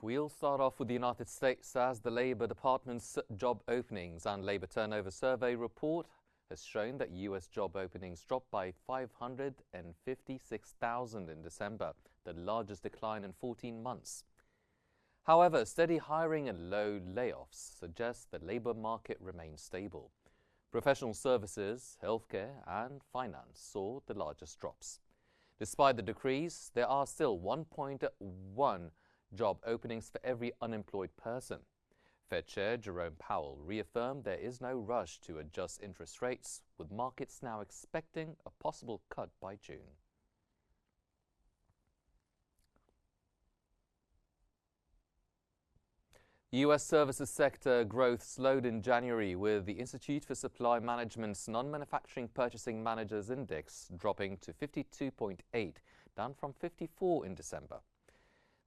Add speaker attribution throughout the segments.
Speaker 1: We'll start off with the United States as the Labor Department's job openings and labor turnover survey report has shown that U.S. job openings dropped by 556,000 in December, the largest decline in 14 months. However, steady hiring and low layoffs suggest the labor market remains stable. Professional services, healthcare and finance saw the largest drops. Despite the decrease, there are still 1.1 job openings for every unemployed person. Fed Chair Jerome Powell reaffirmed there is no rush to adjust interest rates, with markets now expecting a possible cut by June. The U.S. services sector growth slowed in January, with the Institute for Supply Management's Non-Manufacturing Purchasing Managers Index dropping to 52.8, down from 54 in December.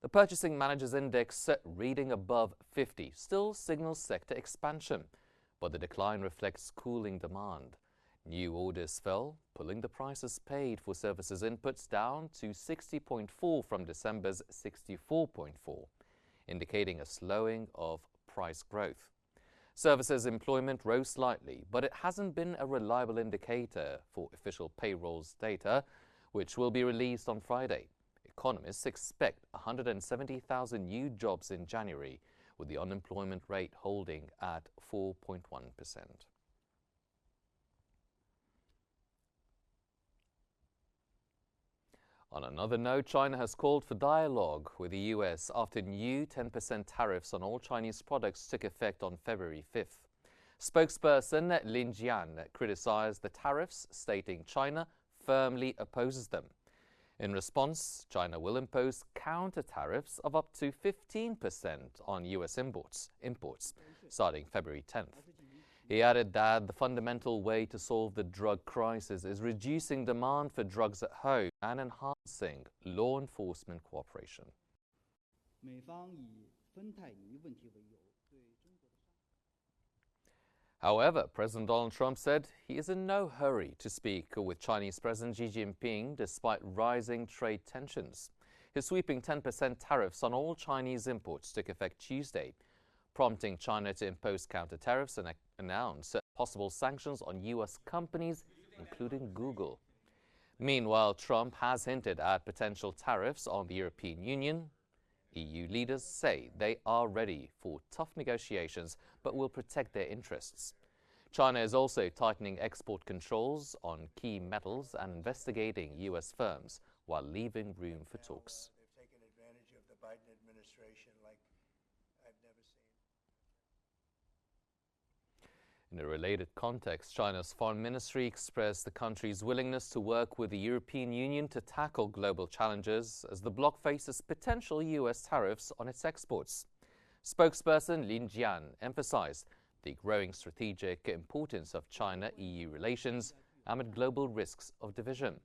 Speaker 1: The Purchasing Managers Index, reading above 50, still signals sector expansion, but the decline reflects cooling demand. New orders fell, pulling the prices paid for services inputs down to 60.4 from December's 64.4. indicating a slowing of price growth. Services employment rose slightly, but it hasn't been a reliable indicator for official payrolls data, which will be released on Friday. Economists expect 170,000 new jobs in January, with the unemployment rate holding at 4.1%. On another note, China has called for dialogue with the U.S. after new 10% tariffs on all Chinese products took effect on February 5th. Spokesperson Lin Jian criticized the tariffs, stating China firmly opposes them. In response, China will impose counter tariffs of up to 15% on U.S. imports starting February 10th. He added that the fundamental way to solve the drug crisis is reducing demand for drugs at home and enhancing law enforcement cooperation. However, President Donald Trump said he is in no hurry to speak with Chinese President Xi Jinping despite rising trade tensions. His sweeping 10% tariffs on all Chinese imports took effect Tuesday, prompting China to impose counter tariffs and announce possible sanctions on U.S. companies, including Google. Meanwhile, Trump has hinted at potential tariffs on the European Union. EU leaders say they are ready for tough negotiations, but will protect their interests. China is also tightening export controls on key metals and investigating U.S. firms while leaving room for talks.
Speaker 2: They've taken advantage of the Biden administration like I've never seen.
Speaker 1: In a related context, China's foreign ministry expressed the country's willingness to work with the European Union to tackle global challenges as the bloc faces potential U.S. tariffs on its exports. Spokesperson Lin Jian emphasized the growing strategic importance of China-EU relations amid global risks of division.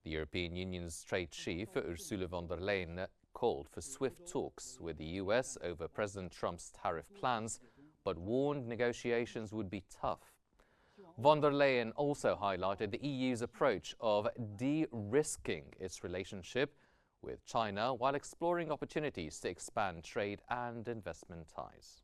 Speaker 1: The European Union's trade chief, Ursula von der Leyen, called for swift talks with the U.S. over President Trump's tariff plans, but warned negotiations would be tough. Von der Leyen also highlighted the EU's approach of de-risking its relationship with China while exploring opportunities to expand trade and investment ties.